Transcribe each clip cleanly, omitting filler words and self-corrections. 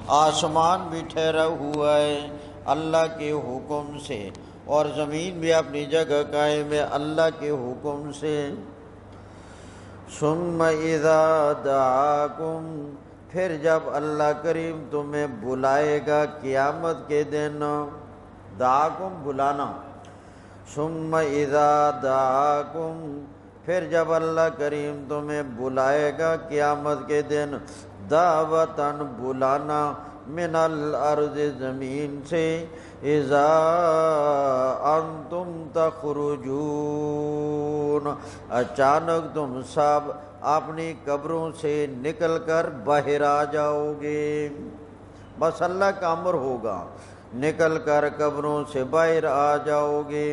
آسمان بھی ٹھہرا ہوا ہے اللہ کے حکم سے، اور زمین بھی اپنی جگہ قائم ہے اللہ کے حکم سے۔ ثم اذا دعاکم، پھر جب اللہ کریم تمہیں بلائے گا قیامت کے دن، دعاکم بلانا، ثم اذا دعاکم، پھر جب اللہ کریم تمہیں بلائے گا قیامت کے دن، دعوتاً بلانا، من الارض زمین سے، اذا انتم تخرجون، اچانک تم سب اپنی قبروں سے نکل کر باہر آ جاؤ گے، بس اللہ کا امر ہوگا، نکل کر قبروں سے باہر آ جاؤ گے۔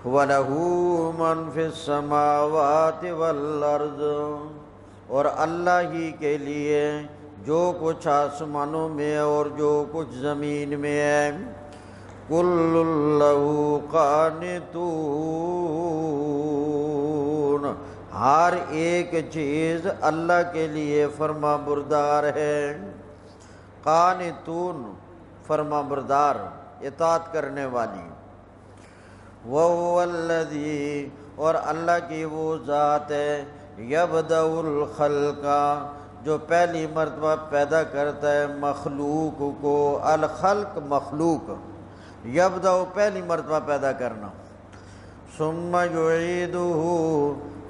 وَلَهُ مَنْ فِي السَّمَاوَاتِ وَالْأَرْضِ، اور اللہ ہی کے لیے جو کچھ آسمانوں میں ہے اور جو کچھ زمین میں ہے، كُلٌّ لَهُ قَانِتُونَ، ہر ایک چیز اللہ کے لیے فرما بردار ہے، قانتون فرما بردار، اطاعت کرنے والی۔ وَهُوَ الَّذِي، اور اللہ کی وہ ذات ہے، يَبْدَأُ الْخَلْقَ، جو پہلی مرتبہ پیدا کرتا ہے مخلوق کو، الخلق مخلوق، یبدأ پہلی مرتبہ پیدا کرنا، ثم يعيدُهُ،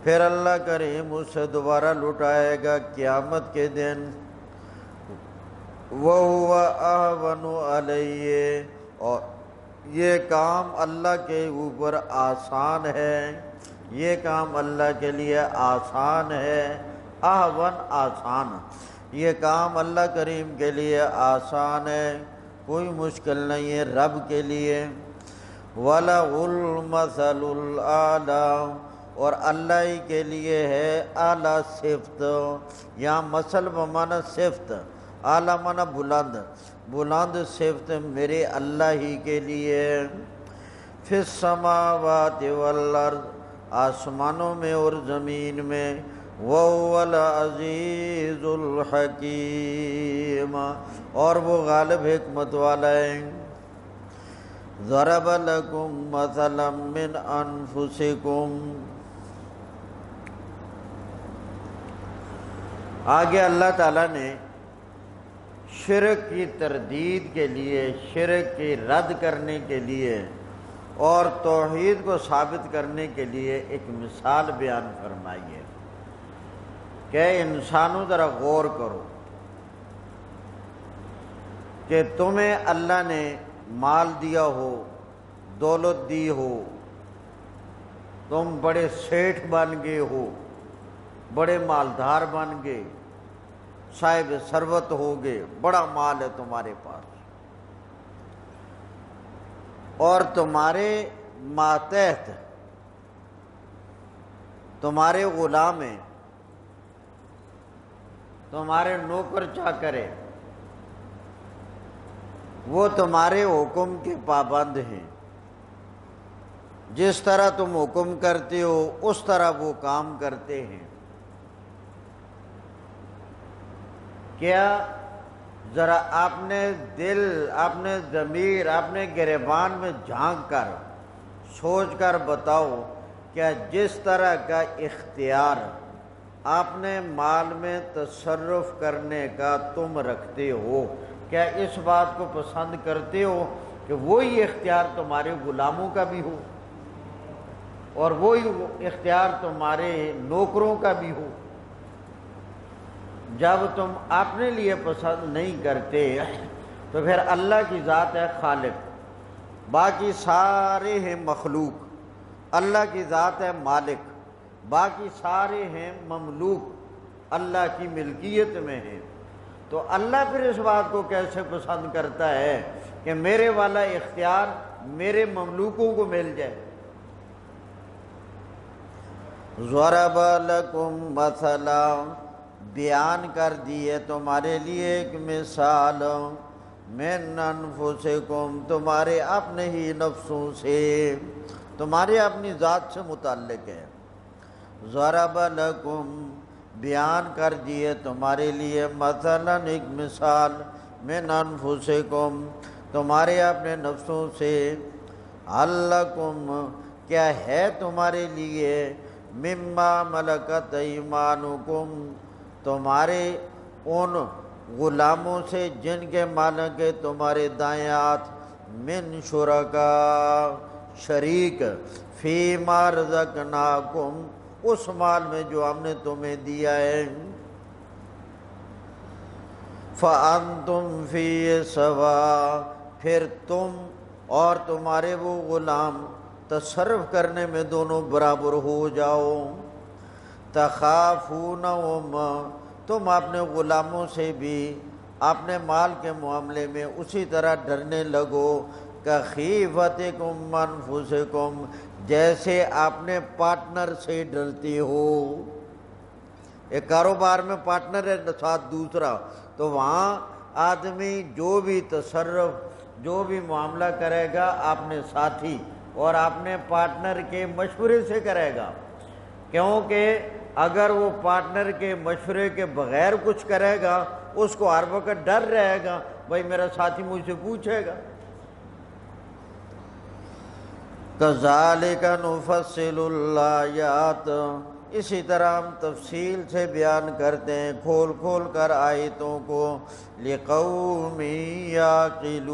پھر اللہ کریم اسے دوبارہ لٹائے گا قیامت کے دن، وَهُوَ أَهْوَنُ عَلَيْهِ، اور یہ کام اللہ کے اوپر آسان ہے، یہ کام اللہ کے لیے آسان ہے، احون آسان، یہ کام اللہ کریم کے لیے آسان ہے، کوئی مشکل نہیں ہے رب کے لیے۔ وَلَهُ الْمَثَلُ الْأَعْلَىٰ، اور اللہ ہی کے لیے ہے اعلیٰ صفت، یہاں مثل بمعنی صفت، اعلیٰ معنی بلند، بلند صفت میرے اللہ ہی کے لیے، فی السماوات والارض، آسمانوں میں اور زمین میں، وَهُوَ الْعَزِيزُ الْحَكِيمُ، اور وہ غالب حکمت والا ہے۔ ضَرَبَ لَكُم مَّثَلًا مِّنْ أَنفُسِكُمْ، آگے اللہ تعالیٰ نے شرک کی تردید کے لیے، شرک کی رد کرنے کے لیے اور توحید کو ثابت کرنے کے لیے ایک مثال بیان فرمائی ہے کہ انسانوں ذرا غور کرو کہ تمہیں اللہ نے مال دیا ہو، دولت دی ہو، تم بڑے سیٹھ بن گئے ہو، بڑے مالدار بن گئے، صاحب ثروت ہو گئے، بڑا مال ہے تمہارے پاس، اور تمہارے ماتحت تمہارے غلام ہیں، تمہارے نوکر چاکر ہیں، وہ تمہارے حکم کے پابند ہیں، جس طرح تم حکم کرتے ہو اس طرح وہ کام کرتے ہیں۔ کیا ذرا اپنے دل، اپنے ضمیر، اپنے گریبان میں جھانک کر سوچ کر بتاؤ، کیا جس طرح کا اختیار اپنے مال میں تصرف کرنے کا تم رکھتے ہو، کیا اس بات کو پسند کرتے ہو کہ وہی اختیار تمہارے غلاموں کا بھی ہو اور وہی اختیار تمہارے نوکروں کا بھی ہو؟ جب تم اپنے لیے پسند نہیں کرتے تو پھر اللہ کی ذات ہے خالق، باقی سارے ہیں مخلوق، اللہ کی ذات ہے مالک، باقی سارے ہیں مملوک، اللہ کی ملکیت میں ہیں، تو اللہ پھر اس بات کو کیسے پسند کرتا ہے کہ میرے والا اختیار میرے مملوکوں کو مل جائے؟ ضرب لکم مثلا، بیان کر دیے تمہارے لیے ایک مثال، من انفسکم، تمہارے اپنے ہی نفسوں سے، تمہارے اپنی ذات سے متعلق ہے۔ ضرب لکم، بیان کر دیے تمہارے لیے مثلا ایک مثال من انفسکم تمہارے اپنے نفسوں سے لکم کیا ہے تمہارے لیے مما ملکت ایمانکم تمہارے ان غلاموں سے جن کے مالک تمہارے دائیں ہاتھ من شرکا شریک فیما رزقناکم اس مال میں جو ہم نے تمہیں دیا ہے فَأَنْتُمْ فِي سَوَا پھر تم اور تمہارے وہ غلام تصرف کرنے میں دونوں برابر ہو جاؤ تخافونہم تم اپنے غلاموں سے بھی اپنے مال کے معاملے میں اسی طرح ڈرنے لگو کخیفتکم انفسکم جیسے اپنے پارٹنر سے ڈرتے ہو ایک کاروبار میں پارٹنر ہے ساتھ دوسرا تو وہاں آدمی جو بھی تصرف جو بھی معاملہ کرے گا اپنے ساتھی اور اپنے پارٹنر کے مشورے سے کرے گا کیونکہ اگر وہ پارٹنر کے مشورے کے بغیر کچھ کرے گا اس کو ہر وقت ڈر رہے گا بھائی میرا ساتھی مجھ سے پوچھے گا کذالک نفصل الآیات اسی طرح ہم تفصیل سے بیان کرتے ہیں کھول کھول کر آیتوں کو لقوم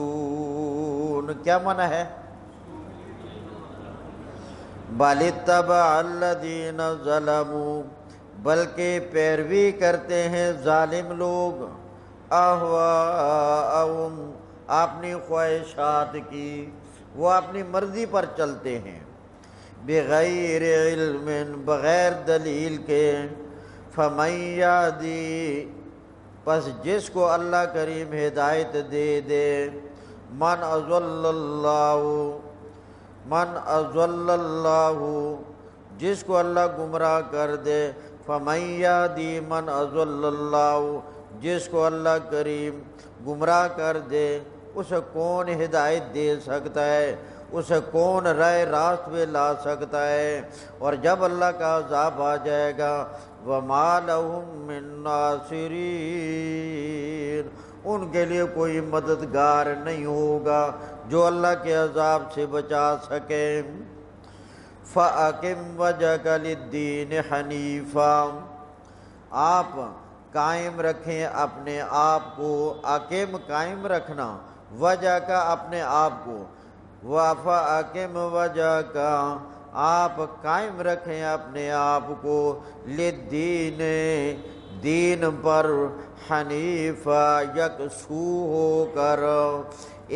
یعقلون کیا معنی ہے بل اتبع الذین ظلموا بلکہ پیروی کرتے ہیں ظالم لوگ اہواءہم اپنی خواہشات کی وہ اپنی مرضی پر چلتے ہیں بغیر علم بغیر دلیل کے فمن یہدی پس جس کو اللہ کریم ہدایت دے دے من اضل اللہ جس کو اللہ گمراہ کر دے فمن یہدی من اضل اللہ جس کو اللہ کریم گمراہ کر دے اسے کون ہدایت دے سکتا ہے اسے کون رائے راست پہ لا سکتا ہے اور جب اللہ کا عذاب آ جائے گا وَمَا لَهُم مِّن نَّاصِرِينَ ان کے لیے کوئی مددگار نہیں ہوگا جو اللہ کے عذاب سے بچا سکے فَأَقِمْ وَجْهَكَ لِلدِّينِ حَنِيفًا آپ قائم رکھیں اپنے آپ کو اقیم قائم رکھنا وجہ کا اپنے آپ کو وَفَأَقِمْ وَجْهَكَ آپ قائم رکھیں اپنے آپ کو للدین دین پر حنیفہ یکسو ہو کر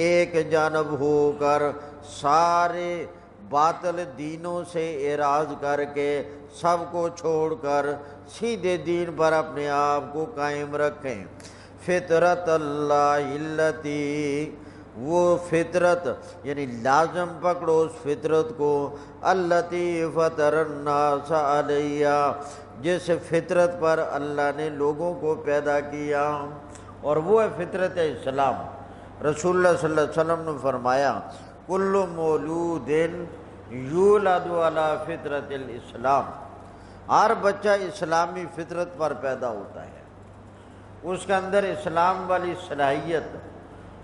ایک جانب ہو کر سارے باطل دینوں سے اعراض کر کے سب کو چھوڑ کر سیدھے دین پر اپنے آپ کو قائم رکھیں فطرت اللہ التی وہ فطرت یعنی لازم پکڑو اس فطرت کو التی فطر الناس علیہ جس فطرت پر اللہ نے لوگوں کو پیدا کیا اور وہ ہے فطرت اسلام رسول اللہ صلی اللہ علیہ وسلم نے فرمایا کل مولود یولد علی فطرت الاسلام ہر بچہ اسلامی فطرت پر پیدا ہوتا ہے اس کے اندر اسلام والی صلاحیت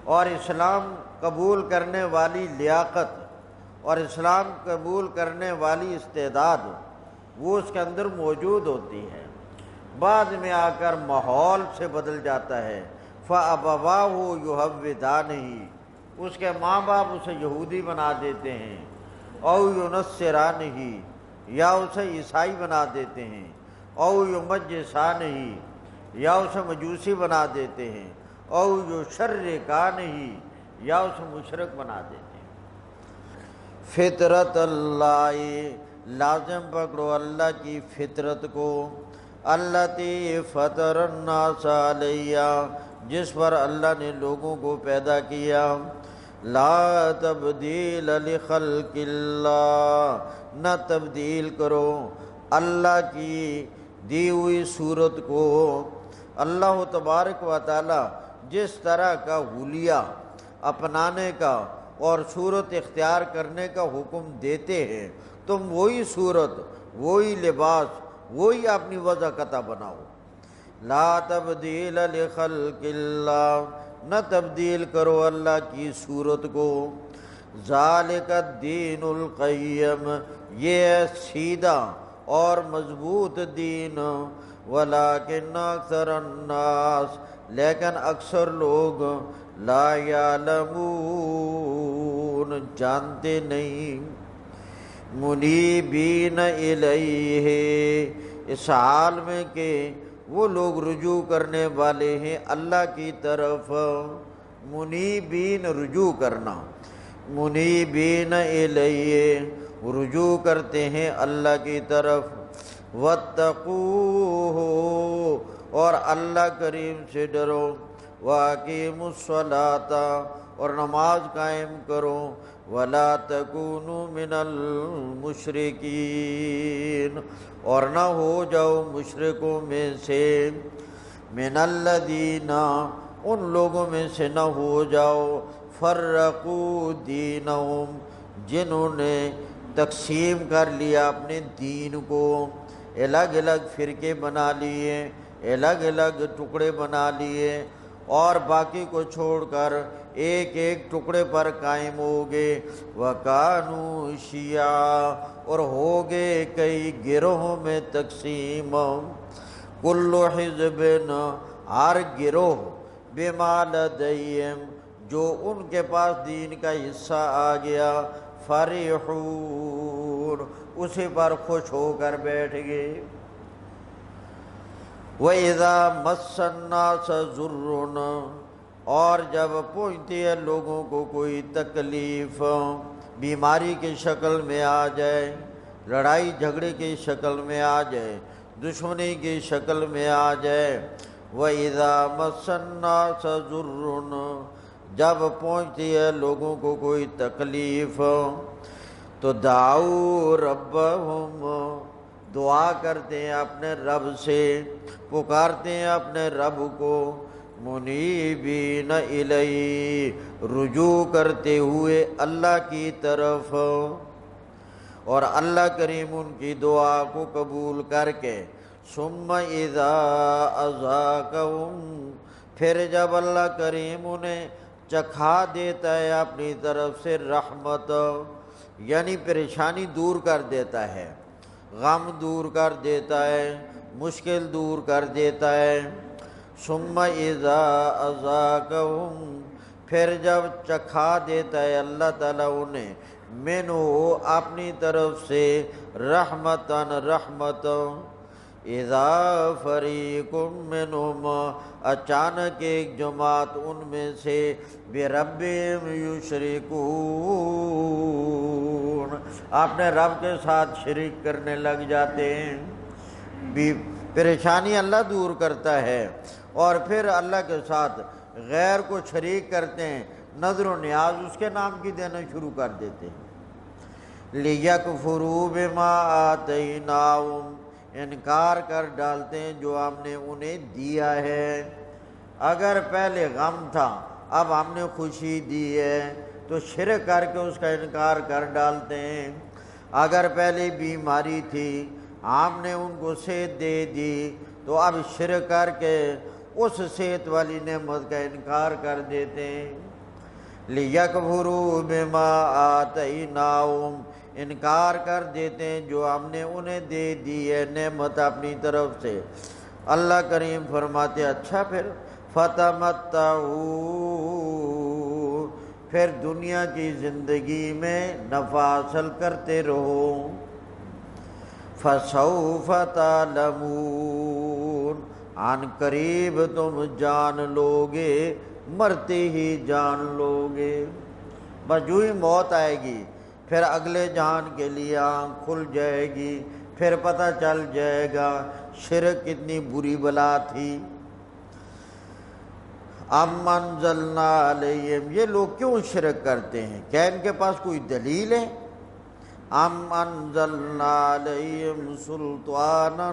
اور اسلام قبول کرنے والی لیاقت اور اسلام قبول کرنے والی استعداد وہ اس کے اندر موجود ہوتی ہے بعد میں آ کر ماحول سے بدل جاتا ہے فَأَبَوَاهُ يُهَوِّدَانِهِ اس کے ماں باپ اسے یہودی بنا دیتے ہیں او يُنَصِّرَانِهِ یا اسے عیسائی بنا دیتے ہیں او يُمَجِّسَانِهِ یا اسے مجوسی بنا دیتے ہیں او يُشَرِّكَانِهِ یا اسے مشرک بنا دیتے ہیں فطرت اللہ لازم پکڑو اللہ کی فطرت کو التی فطر الناس علیہ جس پر اللہ نے لوگوں کو پیدا کیا لا تبدیل لخلق اللہ نہ تبدیل کرو اللہ کی دی ہوئی صورت کو اللہ تبارک و تعالی جس طرح کا حلیہ اپنانے کا اور صورت اختیار کرنے کا حکم دیتے ہیں تم وہی صورت وہی لباس وہی اپنی وضع قطع بناؤ۔ لا تبدیل لخلق اللہ، نہ تبدیل کرو اللہ کی صورت کو۔ ذالک الدین القیم، یہ ہے سیدھا اور مضبوط دین۔ ولکن اکثر الناس، لیکن اکثر لوگ لا یعلمون، جانتے نہیں۔ منیبین الیہ، اس حال میں کہ وہ لوگ رجوع کرنے والے ہیں اللہ کی طرف۔ منیبین، رجوع کرنا، منیبین الیہ، رجوع کرتے ہیں اللہ کی طرف۔ واتقوہ، اور اللہ کریم سے ڈرو۔ واقیموا الصلاۃ، اور نماز قائم کرو۔ ولا تکونوا من المشرکین، اور نہ ہو جاؤ مشرکوں میں سے۔ من الذین، ان لوگوں میں سے نہ ہو جاؤ۔ فرقوا دینہم، جنہوں نے تقسیم کر لیا اپنے دین کو، الگ الگ فرقے بنا لیے، الگ الگ ٹکڑے بنا لیے، اور باقی کو چھوڑ کر ایک ایک ٹکڑے پر قائم ہو گئے۔ وَكَانُوا شِيَعًا، اور ہو گئے کئی گروہوں میں تقسیم۔ كُلُّ حِزْبٍ، ہر گروہ، بِمَا لَدَيْهِمْ، جو ان کے پاس دین کا حصہ آ گیا، فَرِحُونَ، اسی پر خوش ہو کر بیٹھ گئے۔ وَإِذَا مَسَّ النَّاسَ ضُرٌّ، اور جب پہنچتی ہے لوگوں کو کوئی تکلیف، بیماری کی شکل میں آ جائے، لڑائی جھگڑے کی شکل میں آ جائے، دشمنی کی شکل میں آ جائے۔ وَإِذَا مَسَّ النَّاسَ ضُرٌّ، جب پہنچتی ہے لوگوں کو کوئی تکلیف، تو دعوا ربہم، دعا کرتے ہیں اپنے رب سے، پکارتے ہیں اپنے رب کو۔ منیبین الیہ، رجوع کرتے ہوئے اللہ کی طرف، اور اللہ کریم ان کی دعا کو قبول کر کے۔ ثم اذا اذاقہم، پھر جب اللہ کریم انہیں چکھا دیتا ہے اپنی طرف سے رحمت، یعنی پریشانی دور کر دیتا ہے، غم دور کر دیتا ہے، مشکل دور کر دیتا ہے۔ ثم اذا اذاقہم، پھر جب چکھا دیتا ہے اللہ تعالیٰ انہیں، منہ، اپنی طرف سے، رحمتاً، رحمت۔ اذا فریق منہم، اچانک ایک جماعت ان میں سے، بربہم یشرکون، اپنے رب کے ساتھ شریک کرنے لگ جاتے ہیں۔ پریشانی اللہ دور کرتا ہے، اور پھر اللہ کے ساتھ غیر کو شریک کرتے ہیں، نظر و نیاز اس کے نام کی دینا شروع کر دیتے ہیں۔ لِيَكْفُرُوا بِمَا آتَيْنَاهُمْ، انکار کر ڈالتے ہیں جو ہم نے انہیں دیا ہے۔ اگر پہلے غم تھا، اب ہم نے خوشی دی ہے، تو شرک کر کے اس کا انکار کر ڈالتے ہیں۔ اگر پہلے بیماری تھی، ہم نے ان کو صحت دے دی، تو اب شرک کر کے اس صحت والی نعمت کا انکار کر دیتے ہیں۔ لِيَكْفُرُوا بِمَا آتَيْنَاهُمْ، انکار کر دیتے ہیں جو ہم نے انہیں دے دی ہے نعمت اپنی طرف سے۔ اللہ کریم فرماتے اچھا پھر فَتَمَتَّعُوا، پھر دنیا کی زندگی میں نفع حاصل کرتے رہو۔ فَسَوْفَ تَعْلَمُونَ، عن قریب تم جان لوگے، مرتے ہی جان لوگے۔ بس جو ہی موت آئے گی، پھر اگلے جہان کے لیے آنکھ کھل جائے گی، پھر پتہ چل جائے گا شرک کتنی بری بلا تھی۔ ام انزلنا علیہم، یہ لوگ کیوں شرک کرتے ہیں؟ کیا ان کے پاس کوئی دلیل ہے؟ ام انزلنا علیہم سلطانا،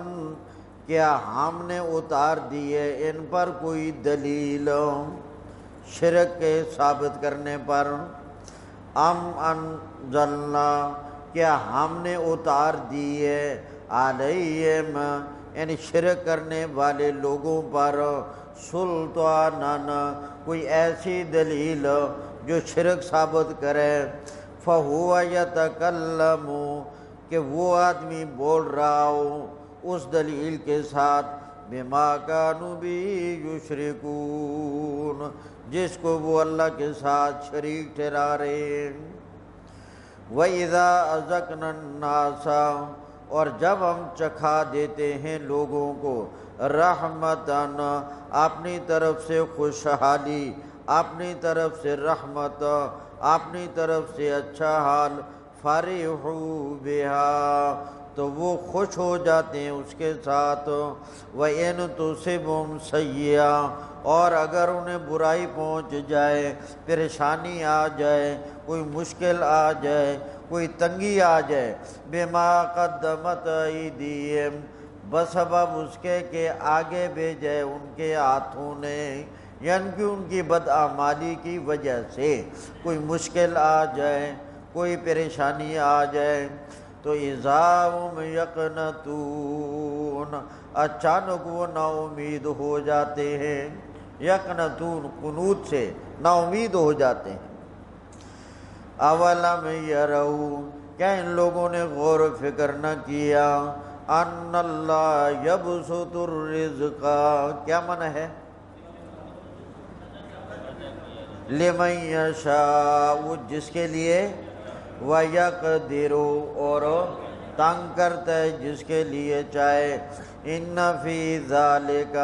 کیا ہم نے اتار دی ہے ان پر کوئی دلیل شرک کے ثابت کرنے پر؟ ام انزلنا، کیا ہم نے اتار دی ہے علیہم یعنی شرک کرنے والے لوگوں پر سلطانن کوئی ایسی دلیل جو شرک ثابت کرے، فہو یتکلم کہ وہ آدمی بول رہا ہو اس دلیل کے ساتھ، بما کانوا بہ یشرکون جس کو وہ اللہ کے ساتھ شریک ٹھہرا رہے ہیں۔ وَإِذَا أَذَقْنَا النَّاسَ اور جب ہم چکھا دیتے ہیں لوگوں کو رحمتاً اپنی طرف سے خوشحالی، اپنی طرف سے رحمت، اپنی طرف سے اچھا حال، فَرِحُوا بِهَا تو وہ خوش ہو جاتے ہیں اس کے ساتھ۔ وَإِن تُصِبْهُمْ سَیِّئَةٌ اور اگر انہیں برائی پہنچ جائے، پریشانی آ جائے، کوئی مشکل آ جائے، کوئی تنگی آ جائے، بما قدمت ایدیہم بسبب اس کے کہ آگے بھیجے ان کے ہاتھوں نے، یعنی کہ ان کی بدعمالی کی وجہ سے کوئی مشکل آ جائے، کوئی پریشانی آ جائے، تو اذا ہم یقنطون اچانک وہ نا امید ہو جاتے ہیں، یقنطون قنوط سے نا امید ہو جاتے ہیں۔ اولم یروا کیا ان لوگوں نے غور و فکر نہ کیا، ان اللہ یبسط الرزق کیا معنی ہے، لمن یشاء جس کے لیے، وَيَقْدِرُ اور تنگ کرتا ہے جس کے لیے چاہے، ان فی ذالک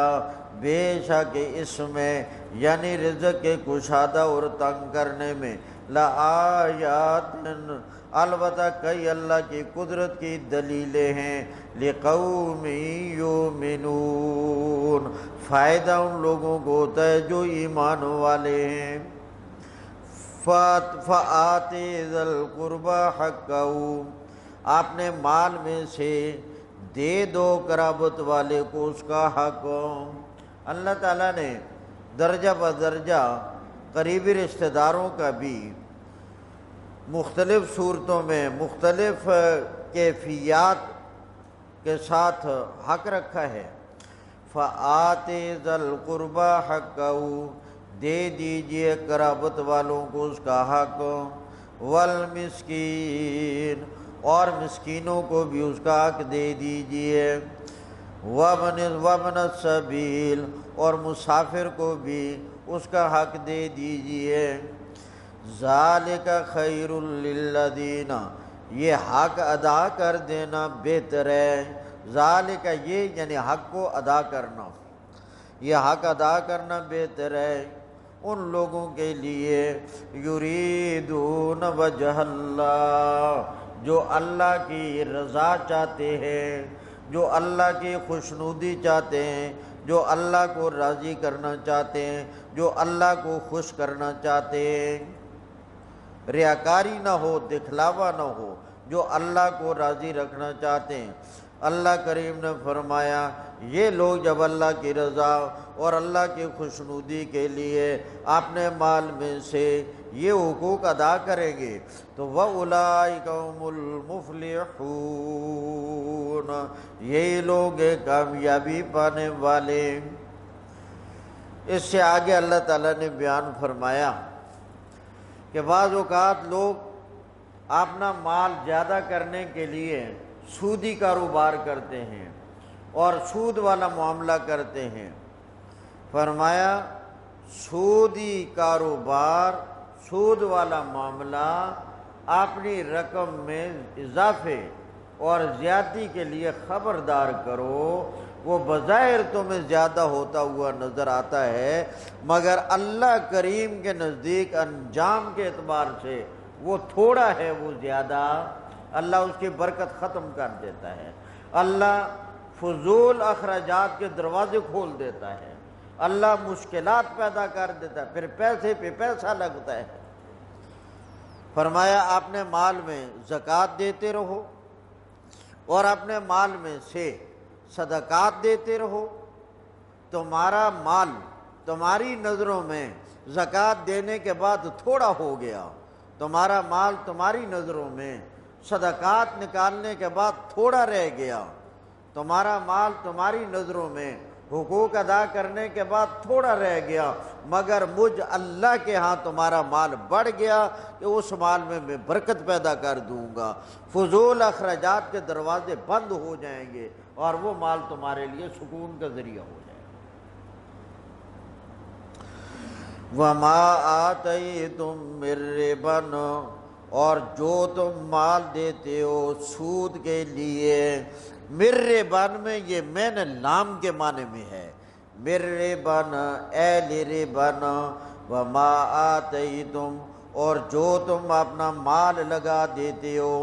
بے شک اس میں یعنی رزق کے کشادہ اور تنگ کرنے میں، لآیات البتہ کئی اللہ کی قدرت کی دلیلیں ہیں، لقوم یؤمنون فائدہ ان لوگوں کو ہوتا ہے جو ایمان والے ہیں۔ فَآتِ ذَا الْقُرْبَى حَقَّهُ آپ نے مال میں سے دے دو قرابت والے کو اس کا حق۔ اللہ تعالیٰ نے درجہ بدرجہ قریبی رشتہ داروں کا بھی مختلف صورتوں میں مختلف کیفیات کے ساتھ حق رکھا ہے۔ فَآتِ ذَا الْقُرْبَى حَقَّهُ دے دیجئے قرابت والوں کو اس کا حق، والمسکین اور مسکینوں کو بھی اس کا حق دے دیجئے، وابن السبیل اور مسافر کو بھی اس کا حق دے دیجئے، ذالک خیر للذین یہ حق ادا کر دینا بہتر ہے، ذالک یہ یعنی حق کو ادا کرنا، یہ حق ادا کرنا بہتر ہے ان لوگوں کے لیے، یریدون وجہ اللہ جو اللہ کی رضا چاہتے ہیں، جو اللہ کی خوشنودی چاہتے ہیں، جو اللہ کو راضی کرنا چاہتے ہیں، جو اللہ کو خوش کرنا چاہتے ہیں، ریاکاری نہ ہو، دکھلاوا نہ ہو، جو اللہ کو راضی رکھنا چاہتے ہیں۔ اللہ کریم نے فرمایا یہ لوگ جب اللہ کی رضا اور اللہ کی خوشنودی کے لیے اپنے مال میں سے یہ حقوق ادا کریں گے تو وَأُولَئِكَ هُمُ الْمُفْلِحُونَ یہی لوگ کامیابی پانے والے۔ اس سے آگے اللہ تعالیٰ نے بیان فرمایا کہ بعض اوقات لوگ اپنا مال زیادہ کرنے کے لیے سودی کاروبار کرتے ہیں اور سود والا معاملہ کرتے ہیں۔ فرمایا سودی کاروبار، سود والا معاملہ اپنی رقم میں اضافے اور زیادتی کے لیے خبردار کرو، وہ بظاہر تمہیں زیادہ ہوتا ہوا نظر آتا ہے مگر اللہ کریم کے نزدیک انجام کے اعتبار سے وہ تھوڑا ہے، وہ زیادہ اللہ اس کی برکت ختم کر دیتا ہے، اللہ فضول اخراجات کے دروازے کھول دیتا ہے، اللہ مشکلات پیدا کر دیتا ہے، پھر پیسے پہ پیسہ لگتا ہے۔ فرمایا اپنے مال میں زکوٰۃ دیتے رہو اور اپنے مال میں سے صدقات دیتے رہو، تمہارا مال تمہاری نظروں میں زکوٰۃ دینے کے بعد تھوڑا ہو گیا، تمہارا مال تمہاری نظروں میں صدقات نکالنے کے بعد تھوڑا رہ گیا، تمہارا مال تمہاری نظروں میں حقوق ادا کرنے کے بعد تھوڑا رہ گیا، مگر مجھ اللہ کے ہاں تمہارا مال بڑھ گیا کہ اس مال میں برکت پیدا کر دوں گا، فضول اخراجات کے دروازے بند ہو جائیں گے اور وہ مال تمہارے لیے سکون کا ذریعہ ہو جائے گا۔ وَمَا آتَيْتُم مِّن رِّبًا، اور جو تم مال دیتے ہو سود کے لیے، مِن رِّبًا میں یہ مین لام کے معنی میں ہے، مِن رِّبًا اے لِرِّبًا، وَمَا آتَيْتُم، اور جو تم اپنا مال لگا دیتے ہو،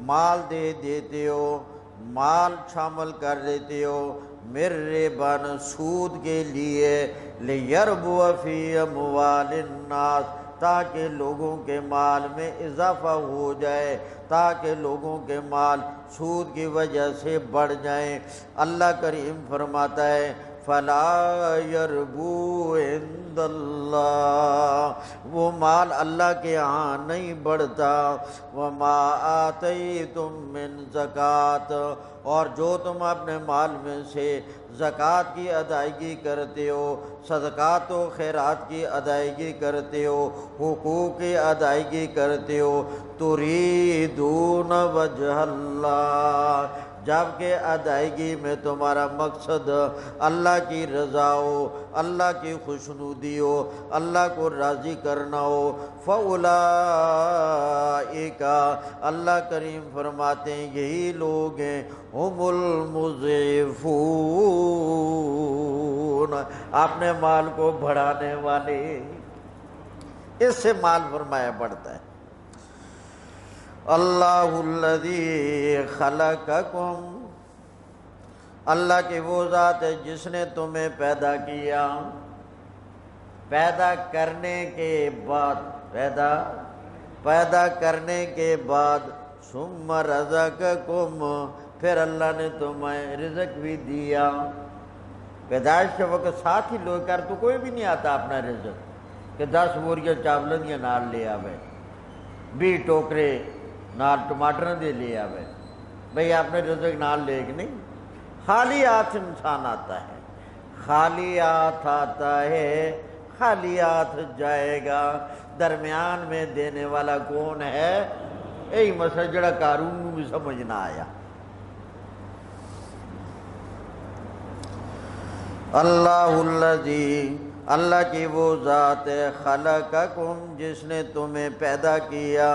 مال دے دیتے ہو، مال شامل کر دیتے ہو، مِن رِّبًا سود کے لیے، لِيَرْبُوَ فِي أَمْوَالِ النَّاسِ، تاکہ لوگوں کے مال میں اضافہ ہو جائے، تاکہ لوگوں کے مال سود کی وجہ سے بڑھ جائیں۔ اللہ کریم فرماتا ہے فَلَا يَرْبُو عِندَ اللَّهِ، وہ مال اللہ کے ہاں نہیں بڑھتا۔ وَمَا آتَيْتُم مِّن زَکَاةٍ، اور جو تم اپنے مال میں سے زکوٰۃ کی ادائیگی کرتے ہو، صدقات و خیرات کی ادائیگی کرتے ہو، حقوق کی ادائیگی کرتے ہو، تُرِیدُونَ وَجْهَ اللَّهِ، جبکہ ادائیگی میں تمہارا مقصد اللہ کی رضا ہو، اللہ کی خوشنودی ہو، اللہ کو راضی کرنا ہو، فَأُولَٰئِکَ، اللہ کریم فرماتے ہیں یہی لوگ ہیں ہم المضعفون، اپنے مال کو بڑھانے والے، اس سے مال فرمایا بڑھتا ہے۔ اللہ الذی خلقکم، اللہ کی وہ ذات ہے جس نے تمہیں پیدا کیا، پیدا کرنے کے بعد، پیدا کرنے کے بعد، ثم رزقکم، پھر اللہ نے تمہیں رزق بھی دیا۔ پیدائش کے وقت ساتھ ہی لوگ کر تو کوئی بھی نہیں آتا اپنا رزق کہ 10 بوریاں چاولن یا نال لے آوے، 20 ٹوکرے نال ٹماٹر دے لے آوے، بھئی اپنے رزق نال لے کے نہیں، خالی ہاتھ انسان آتا ہے، خالی ہاتھ آتا ہے، خالی ہاتھ جائے گا۔ درمیان میں دینے والا کون ہے؟ یہی مسئلہ جڑا قارون نو بھی سمجھ نہ آیا۔ اللہ الذی، اللہ کی وہ ذات ہے، خلقکم، جس نے تمہیں پیدا کیا،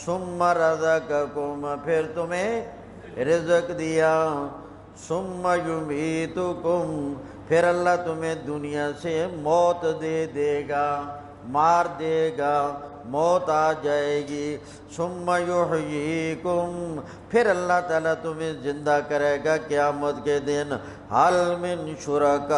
ثم رزقکم، پھر تمہیں رزق دیا، ثم یمیتکم، پھر اللہ تمہیں دنیا سے موت دے دے گا، مار دے گا، موت آ جائے گی، ثم یحییکم، پھر اللہ تعالیٰ تمہیں زندہ کرے گا قیامت کے دن۔ حل من شرکائکم،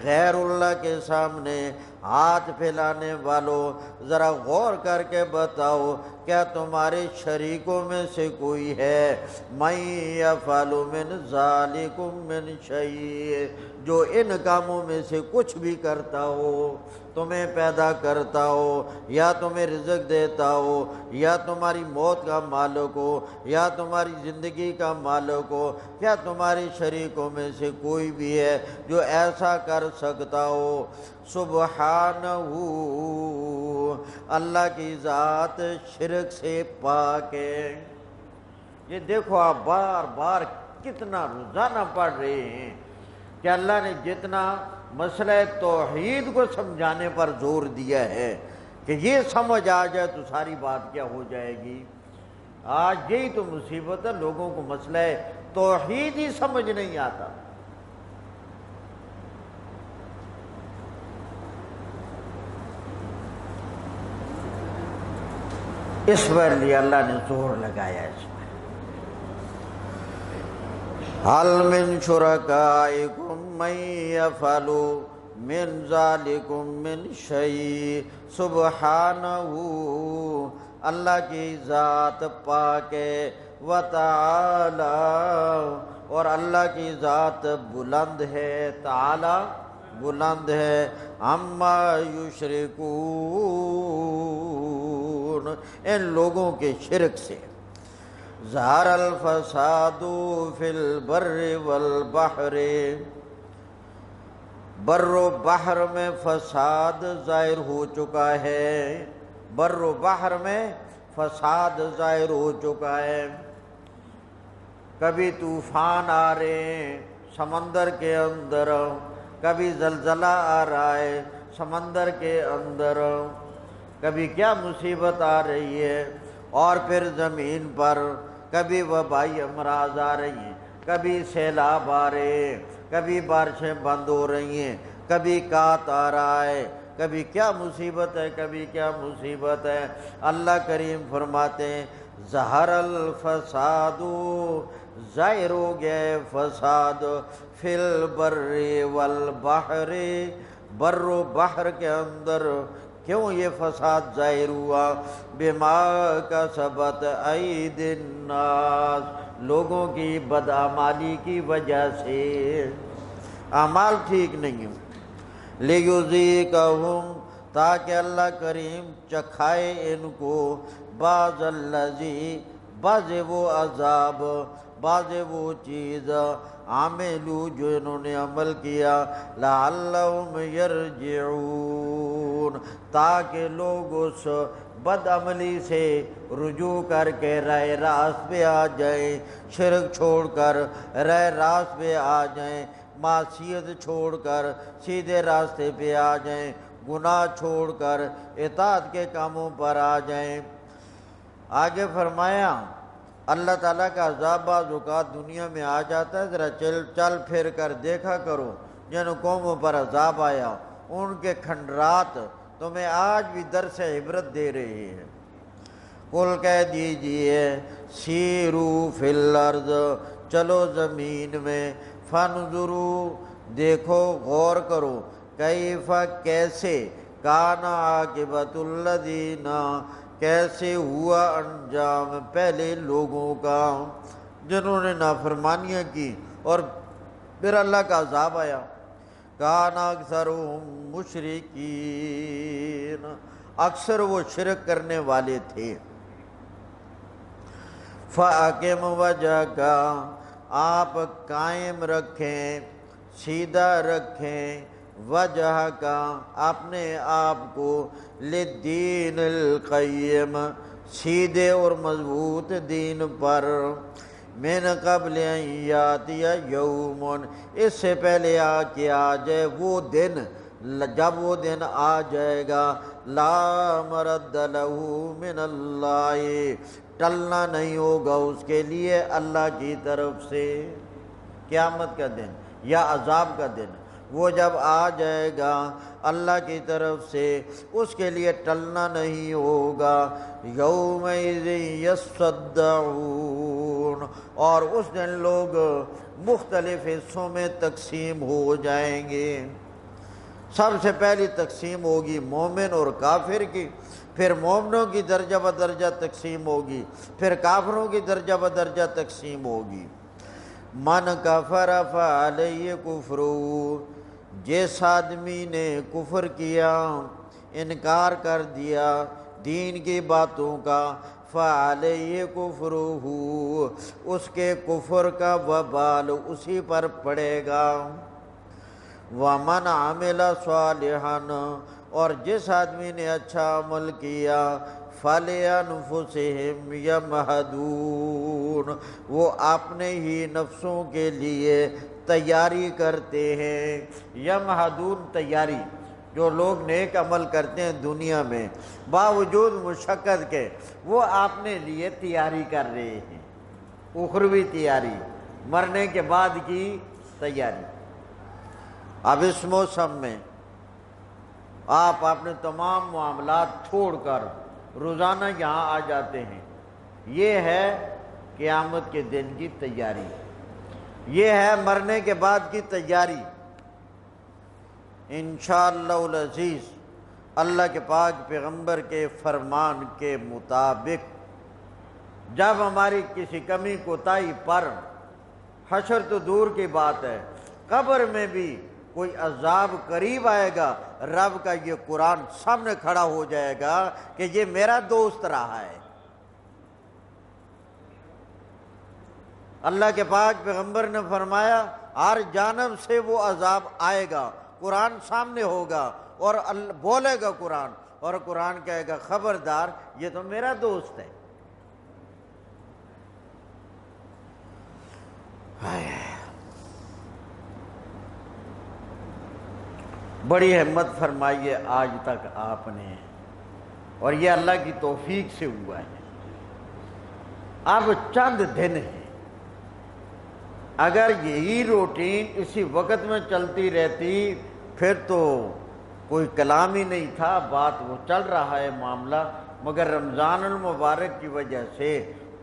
غیر اللہ کے سامنے ہاتھ پھیلانے والوں ذرا غور کر کے بتاؤ، کیا تمہارے شریکوں میں سے کوئی ہے من یفعل من ذالکم من شیء، جو ان کاموں میں سے کچھ بھی کرتا ہو، تمہیں پیدا کرتا ہو، یا تمہیں رزق دیتا ہو، یا تمہاری موت کا مالک ہو، یا تمہاری زندگی کا مالک ہو، کیا تمہارے شریکوں میں سے کوئی بھی ہے جو ایسا کر سکتا ہو؟ سبحانہ، اللہ کی ذات شرک سے پاک ہے۔ یہ دیکھو آپ بار بار کتنا روزانہ پڑھ رہے ہیں کہ اللہ نے جتنا مسئلہ توحید کو سمجھانے پر زور دیا ہے کہ یہ سمجھ آ جائے تو ساری بات کیا ہو جائے گی۔ آج یہی تو مصیبت ہے، لوگوں کو مسئلہ توحید ہی سمجھ نہیں آتا۔ اس پر لیے اللہ نے زور لگایا اس میں۔ حل من شرکائکم من یفعل من ذالکم من شیء، سبحانہ، اللہ کی ذات پاک ہے، وتعالی، اور اللہ کی ذات بلند ہے، تعالی بلند ہے، عما یشرکون، ان لوگوں کے شرک سے۔ ظہر الفساد فی البر والبحر، بر و بحر میں فساد ظاہر ہو چکا ہے، بر و بحر میں فساد ظاہر ہو چکا ہے۔ کبھی طوفان آ رہے ہیں سمندر کے اندر، کبھی زلزلہ آ رہا ہے سمندر کے اندر، کبھی کیا مصیبت آ رہی ہے، اور پھر زمین پر کبھی وبائی امراض آ رہی ہیں، کبھی سیلاب آ رہے ہیں، کبھی بارشیں بند ہو رہی ہیں، کبھی کات آ رہا ہے، کبھی کیا مصیبت ہے، کبھی کیا مصیبت ہے۔ اللہ کریم فرماتے ہیں ظہر الفساد، ظاہر ہو گیا فساد، فی البر والبحر، بر و بحر کے اندر۔ کیوں یہ فساد ظاہر ہوا؟ بما کسبت ایدی الناس، لوگوں کی بدعمالی کی وجہ سے، اعمال ٹھیک نہیں ہیں۔ لیذیقہم، تاکہ اللہ کریم چکھائے ان کو، بعض الذی، بعض وہ عذاب، بعض وہ چیز، عملوا جو انہوں نے عمل کیا، لعلہم یرجعون، تاکہ لوگ اس بد عملی سے رجوع کر کے راہ راست پہ آ جائیں، شرک چھوڑ کر راہ راست پہ آ جائیں، معصیت چھوڑ کر سیدھے راستے پہ آ جائیں، گناہ چھوڑ کر اطاعت کے کاموں پر آ جائیں۔ آگے فرمایا اللہ تعالیٰ کا عذاب بعض اوقات دنیا میں آ جاتا ہے، ذرا چل پھر کر دیکھا کرو جن قوموں پر عذاب آیا، ان کے کھنڈرات تمہیں آج بھی درس عبرت دے رہے ہیں۔ قل کہہ دیجئے سیرو فی الارض، چلو زمین میں، فانظروا، دیکھو غور کرو، کیف، کیسے، کان عاقبۃ الذین، کیسے ہوا انجام پہلے لوگوں کا جنہوں نے نافرمانیاں کی اور پھر اللہ کا عذاب آیا۔ کان اکثرہم مشرکین، اکثر وہ شرک کرنے والے تھے۔ فَأَقِمْ وَجْهَكَ، آپ قائم رکھیں، سیدھا رکھیں، وجہ کا، اپنے آپ کو، للدین القیم، سیدھے اور مضبوط دین پر، من قبل ان یاتی یوم، اس سے پہلے کہ آ جائے وہ دن، جب وہ دن آ جائے گا، لا مرد لہ من اللہ، ٹلنا نہیں ہوگا اس کے لیے اللہ کی طرف سے۔ قیامت کا دن یا عذاب کا دن وہ جب آ جائے گا اللہ کی طرف سے، اس کے لیے ٹلنا نہیں ہوگا۔ یومئذ یصدعون، اور اس دن لوگ مختلف حصوں میں تقسیم ہو جائیں گے۔ سب سے پہلی تقسیم ہوگی مومن اور کافر کی، پھر مومنوں کی درجہ بدرجہ تقسیم ہوگی، پھر کافروں کی درجہ بدرجہ تقسیم ہوگی۔ من کفر فعلیہ کفرہ، جس آدمی نے کفر کیا، انکار کر دیا دین کی باتوں کا، فعلیہ کفرہ، اس کے کفر کا وبال اسی پر پڑے گا۔ ومن عمل صالحا، اور جس آدمی نے اچھا عمل کیا، فَلِأَنفُسِهِمْ يَمْهَدُونَ، وہ اپنے ہی نفسوں کے لیے تیاری کرتے ہیں۔ یمہدون، تیاری، جو لوگ نیک عمل کرتے ہیں دنیا میں باوجود مشقت کے، وہ اپنے لیے تیاری کر رہے ہیں، اخروی تیاری، مرنے کے بعد کی تیاری۔ اب اس موسم میں آپ اپنے تمام معاملات چھوڑ کر روزانہ یہاں آ جاتے ہیں، یہ ہے قیامت کے دن کی تیاری، یہ ہے مرنے کے بعد کی تیاری۔ انشاءاللہ العزیز اللہ کے پاک پیغمبر کے فرمان کے مطابق جب ہماری کسی کمی کوتاہی پر، حشر تو دور کی بات ہے، قبر میں بھی کوئی عذاب قریب آئے گا، رب کا یہ قرآن سامنے کھڑا ہو جائے گا کہ یہ میرا دوست رہا ہے۔ اللہ کے پاک پیغمبر نے فرمایا ہر جانب سے وہ عذاب آئے گا، قرآن سامنے ہوگا اور بولے گا قرآن، اور قرآن کہے گا خبردار یہ تو میرا دوست ہے۔ بڑی ہمت فرمائی ہے آج تک آپ نے، اور یہ اللہ کی توفیق سے ہوا ہے۔ اب چند دن ہیں، اگر یہی روٹین اسی وقت میں چلتی رہتی پھر تو کوئی کلام ہی نہیں تھا، بات وہ چل رہا ہے معاملہ، مگر رمضان المبارک کی وجہ سے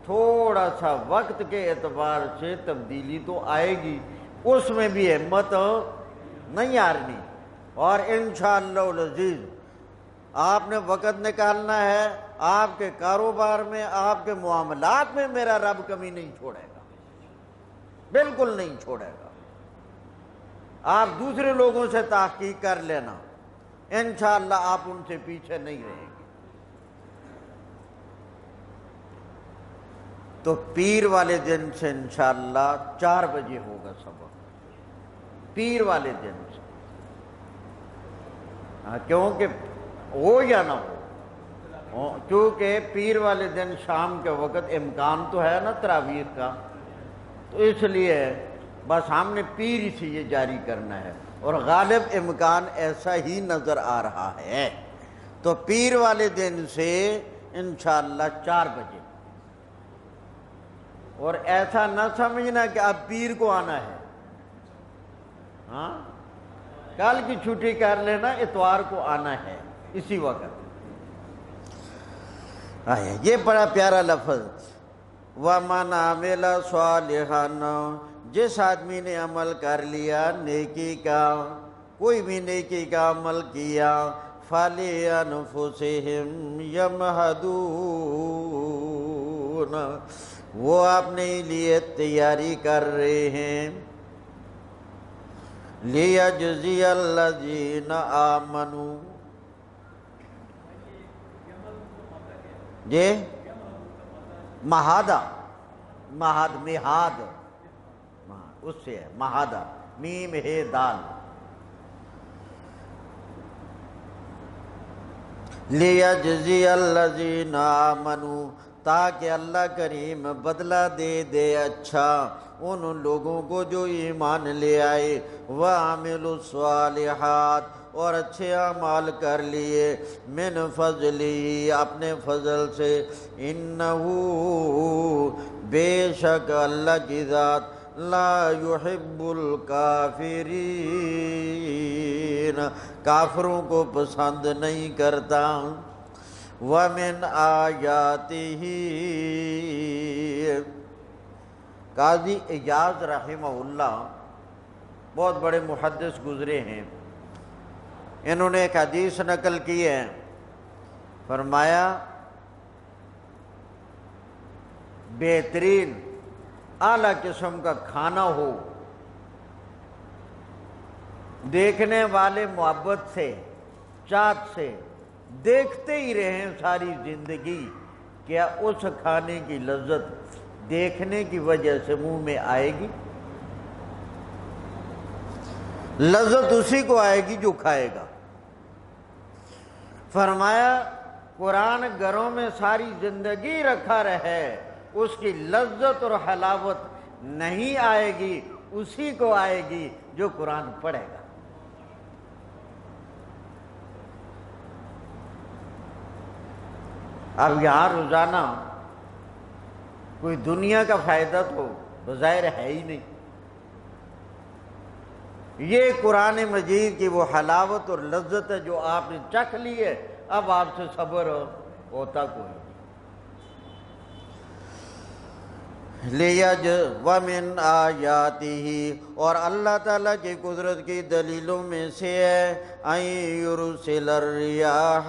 تھوڑا سا وقت کے اعتبار سے تبدیلی تو آئے گی، اس میں بھی ہمت نہیں ہارنی، اور انشاءاللہ العزیز آپ نے وقت نکالنا ہے، آپ کے کاروبار میں، آپ کے معاملات میں میرا رب کمی نہیں چھوڑے گا، بالکل نہیں چھوڑے گا۔ آپ دوسرے لوگوں سے تحقیق کر لینا، انشاءاللہ آپ ان سے پیچھے نہیں رہیں گے۔ تو پیر والے دن سے انشاءاللہ 4 بجے ہوگا سبق، پیر والے دن سے، کیونکہ ہو یا نہ ہو، کیونکہ پیر والے دن شام کے وقت امکان تو ہے نا تراویح کا، تو اس لیے بس ہم نے پیر سے یہ جاری کرنا ہے، اور غالب امکان ایسا ہی نظر آ رہا ہے، تو پیر والے دن سے انشاءاللہ 4 بجے۔ اور ایسا نہ سمجھنا کہ اب پیر کو آنا ہے، ہاں کل کی چھٹی کر لینا، اتوار کو آنا ہے اسی وقت۔ یہ بڑا پیارا لفظ، وَمَنْ عَمِلَ صَالِحًا، جس آدمی نے عمل کر لیا نیکی کا، کوئی بھی نیکی کا عمل کیا، فَلِأَنفُسِهِمْ يَمْهَدُونَ، وہ اپنے لیے تیاری کر رہے ہیں، لِيَجْزِيَ الَّذِينَ آمَنُوا، جی مہادہ، مہاد اس سے ہے، مہادہ، میم ہے دال، لِيَجْزِيَ الَّذِينَ آمَنُوا، تاکہ اللہ کریم بدلہ دے اچھا ان لوگوں کو جو ایمان لے آئے، وَعَمِلُوا الصَّالِحَاتِ، اور اچھے اعمال کر لیے، من فضلی، اپنے فضل سے، انہو، بے شک اللہ کی ذات، لا يحب الکافرین، کافروں کو پسند نہیں کرتا۔ وَمِنْ آیاتِهِ، قاضی اعجاز رحمہ اللہ بہت بڑے محدث گزرے ہیں، انہوں نے ایک حدیث نقل کی ہے، فرمایا بہترین اعلیٰ قسم کا کھانا ہو، دیکھنے والے محبت سے، چاہت سے دیکھتے ہی رہیں ساری زندگی، کیا اس کھانے کی لذت دیکھنے کی وجہ سے منہ میں آئے گی؟ لذت اسی کو آئے گی جو کھائے گا۔ فرمایا قرآن گھروں میں ساری زندگی رکھا رہے، اس کی لذت اور حلاوت نہیں آئے گی، اسی کو آئے گی جو قرآن پڑھے گا۔ اب یہاں روزانہ کوئی دنیا کا فائدہ تو بظاہر ہے ہی نہیں، یہ قرآن مجید کی وہ حلاوت اور لذت ہے جو آپ نے چکھ لی ہے، اب آپ سے صبر ہوتا کوئی نہیں۔ وَمِنْ آیاتِهِ، اور اللہ تعالیٰ کی قدرت کی دلیلوں میں سے ہے، أَن يُرْسِلَ الرِّيَاحَ،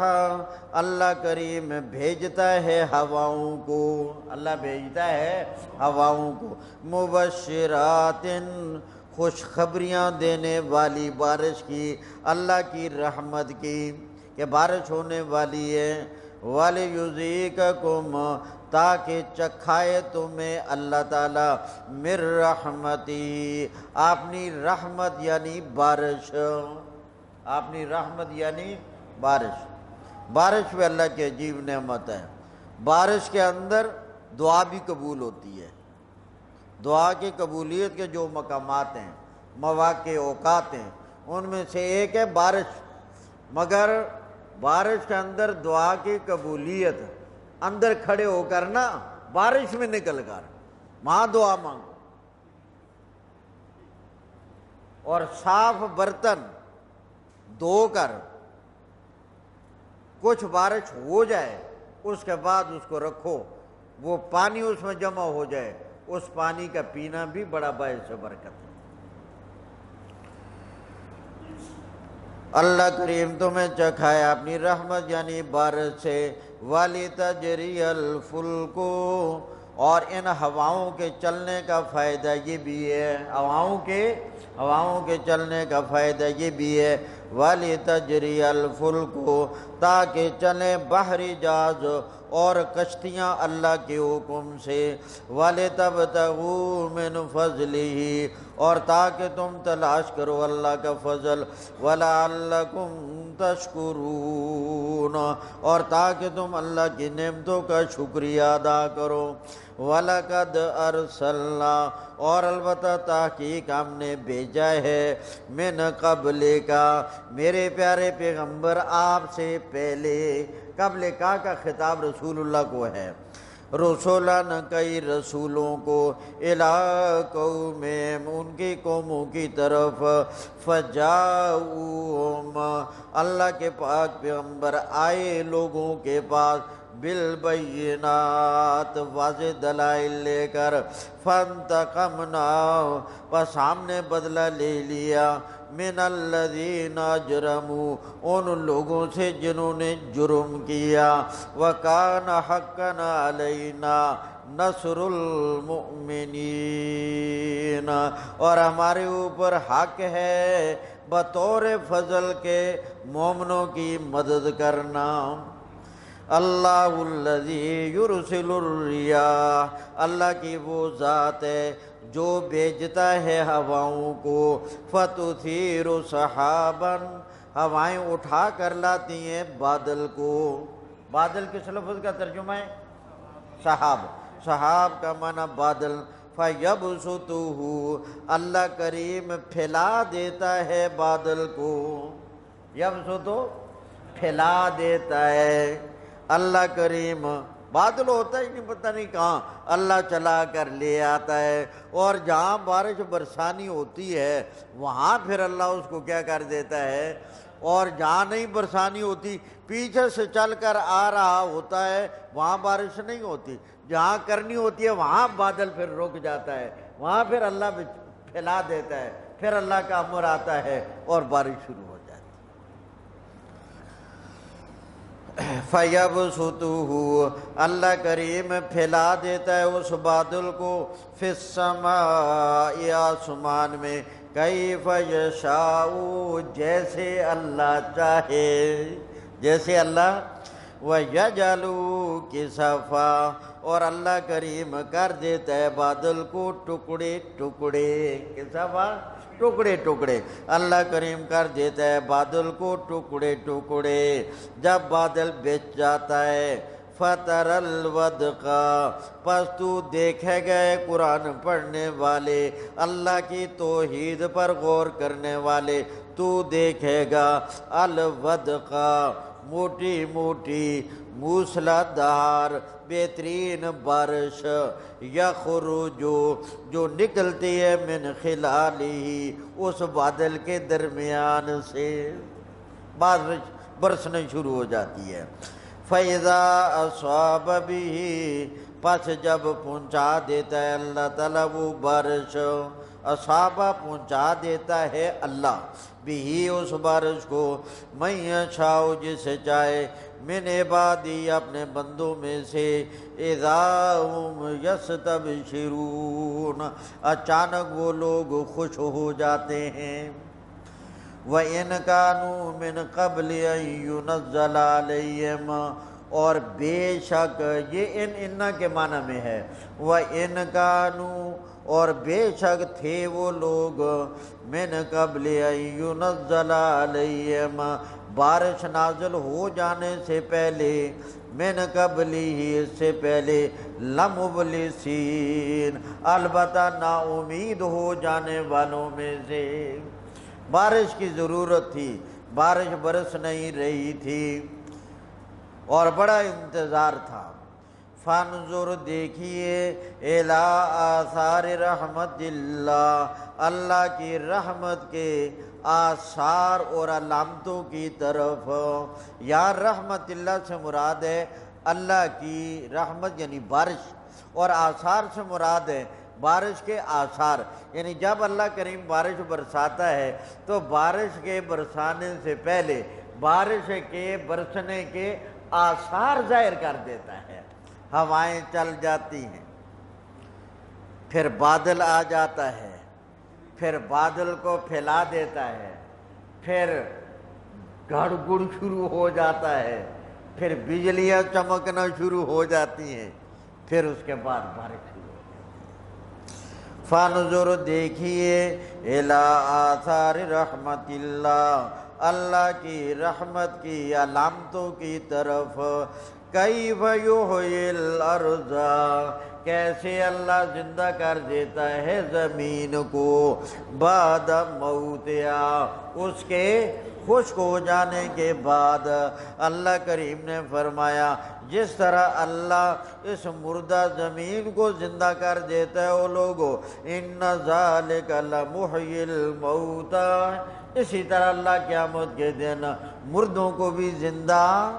اللہ کریم بھیجتا ہے ہواؤں کو، اللہ بھیجتا ہے ہواؤں کو، مُبَشِّرَاتٍ، خوشخبریاں دینے والی بارش کی، اللہ کی رحمت کی کہ بارش ہونے والی ہے۔ وَلِيُذِيقَكُمْ تاکہ چکھائے تمہیں اللہ تعالیٰ مِن رحمتی اپنی رحمت یعنی بارش، اپنی رحمت یعنی بارش۔ بارش بھی اللہ کی عجیب نعمت ہے۔ بارش کے اندر دعا بھی قبول ہوتی ہے۔ دعا کی قبولیت کے جو مقامات ہیں، مواقع، اوقات ہیں، ان میں سے ایک ہے بارش۔ مگر بارش کے اندر دعا کی قبولیت اندر کھڑے ہو کر نا، بارش میں نکل کر وہاں دعا مانگو، اور صاف برتن دھو کر کچھ بارش ہو جائے، اس کے بعد اس کو رکھو، وہ پانی اس میں جمع ہو جائے، اس پانی کا پینا بھی بڑا باعث برکت ہے۔ اللہ کریم تمہیں چکھائے اپنی رحمت یعنی بارش سے، وَلِتَجْرِيَ الْفُلْكُ اور ان ہواؤں کے چلنے کا فائدہ یہ بھی ہے، ہواؤں کے چلنے کا فائدہ یہ بھی ہے، وَلِتَجْرِيَ الْفُلْكُ تاکہ چلیں بحری جہاز اور کشتیاں اللہ کے حکم سے، وَلِتَبْتَغُوا مِنْ فَضْلِهِ اور تاکہ تم تلاش کرو اللہ کا فضل، وَلَعَلَّكُمْ تَشْكُرُونَ اور تاکہ تم اللہ کی نعمتوں کا شکریہ ادا کرو۔ وَلَقَدْ أَرْسَلْنَا اور البتہ تحقیق ہم نے بھیجا ہے، مِن قَبْلِکَ میرے پیارے پیغمبر آپ سے پہلے، قبل کا خطاب رسول اللہ کو ہے، رسولاً کئی رسولوں کو، اِلیٰ قومہم ان کی قوموں کی طرف، فجاؤہم اللہ کے پاک پیغمبر آئے لوگوں کے پاس، بالبینات واضح دلائل لے کر، فانتقمنا پس ہم نے بدلہ لے لیا، من الذین اجرموا ان لوگوں سے جنہوں نے جرم کیا، وکان حقا علینا نصر المؤمنین اور ہمارے اوپر حق ہے بطور فضل کے مومنوں کی مدد کرنا۔ اللہ الذی یرسل الریاح اللہ کی وہ ذات ہے جو بھیجتا ہے ہواؤں کو، فتثیر سحابا ہوائیں اٹھا کر لاتی ہیں بادل کو۔ بادل کس لفظ کا ترجمہ ہے؟ سحاب۔ سحاب کا معنی بادل، فیبسطہ اللہ کریم پھیلا دیتا ہے بادل کو، یبسط پھیلا دیتا ہے اللہ کریم۔ بادل ہوتا ہی نہیں پتہ نہیں کہاں، اللہ چلا کر لے آتا ہے، اور جہاں بارش برسانی ہوتی ہے وہاں پھر اللہ اس کو کیا کر دیتا ہے، اور جہاں نہیں برسانی ہوتی پیچھے سے چل کر آ رہا ہوتا ہے وہاں بارش نہیں ہوتی، جہاں کرنی ہوتی ہے وہاں بادل پھر رک جاتا ہے، وہاں پھر اللہ پھیلا دیتا ہے، پھر اللہ کا امر آتا ہے اور بارش شروع ہو جاتی ہے۔ فَيَبْسُطُهُ اللہ کریم پھیلا دیتا ہے اس بادل کو، فِي السَّمَاءِ آسمان میں، کیف یشاء جیسے اللہ چاہے، جیسے اللہ، وَيَجْعَلُهُ كِسَفًا اور اللہ کریم کر دیتا ہے بادل کو ٹکڑے ٹکڑے، کسفا ٹکڑے ٹکڑے، اللہ کریم کر دیتا ہے بادل کو ٹکڑے ٹکڑے۔ جب بادل بچ جاتا ہے، فَتَرَى الْوَدْقَ پس تو دیکھے گئے قرآن پڑھنے والے، اللہ کی توحید پر غور کرنے والے، تو دیکھے گا الودق موٹی موٹی موسلادھار بہترین بارش، یخرج جو نکلتی ہے من خلالہ اس بادل کے درمیان سے، بارش برسنے شروع ہو جاتی ہے۔ فَإِذَا أَصَابَ بِهِ پس جب پہنچا دیتا ہے اللہ تعالیٰ وہ بارش، اصابہ پہنچا دیتا ہے اللہ، بھی اس بارش کو، من یشاء جسے چاہے، من عبادی اپنے بندوں میں سے اذا ہم یستبشرون اچانک وہ لوگ خوش ہو جاتے ہیں وَإِنْ كَانُوا مِنْ قَبْلِ أَنْ يُنَزَّلَ عَلَيْهِمْ اور بے شک یہ ان کے معنی میں ہے وَإِنْ كَانُوا اور بے شک تھے وہ لوگ مِنْ قَبْلِ أَنْ يُنَزَّلَ عَلَيْهِمْ بارش نازل ہو جانے سے پہلے من قبلی ہی اس سے پہلے لمبلسین البتہ نا امید ہو جانے والوں میں سے بارش کی ضرورت تھی بارش برس نہیں رہی تھی اور بڑا انتظار تھا فانظر دیکھیے الی آثار رحمت اللہ اللہ کی رحمت کے آثار اور علامتوں کی طرف یہاں رحمت اللہ سے مراد ہے اللہ کی رحمت یعنی بارش اور آثار سے مراد ہے بارش کے آثار یعنی جب اللہ کریم بارش برساتا ہے تو بارش کے برسانے سے پہلے بارش کے برسنے کے آثار ظاہر کر دیتا ہے ہوائیں چل جاتی ہیں پھر بادل آ جاتا ہے پھر بادل کو پھیلا دیتا ہے پھر گڑ گڑ شروع ہو جاتا ہے پھر بجلیاں چمکنا شروع ہو جاتی ہیں پھر اس کے بعد بارش شروع ہو جاتی ہے فانظر دیکھیے الی آثار رحمت اللہ اللہ کی رحمت کی علامتوں کی طرف کیف یحیی الارض کیسے اللہ زندہ کر دیتا ہے زمین کو بعد موتہا اس کے خشک ہو جانے کے بعد اللہ کریم نے فرمایا جس طرح اللہ اس مردہ زمین کو زندہ کر دیتا ہے وہ لوگوں ان ذالک لمحیی الموتى اسی طرح اللہ قیامت کے دن مردوں کو بھی زندہ